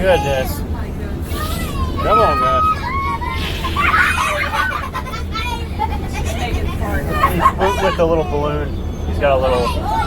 goodness. Come on, guys. With the little balloon. He's got a little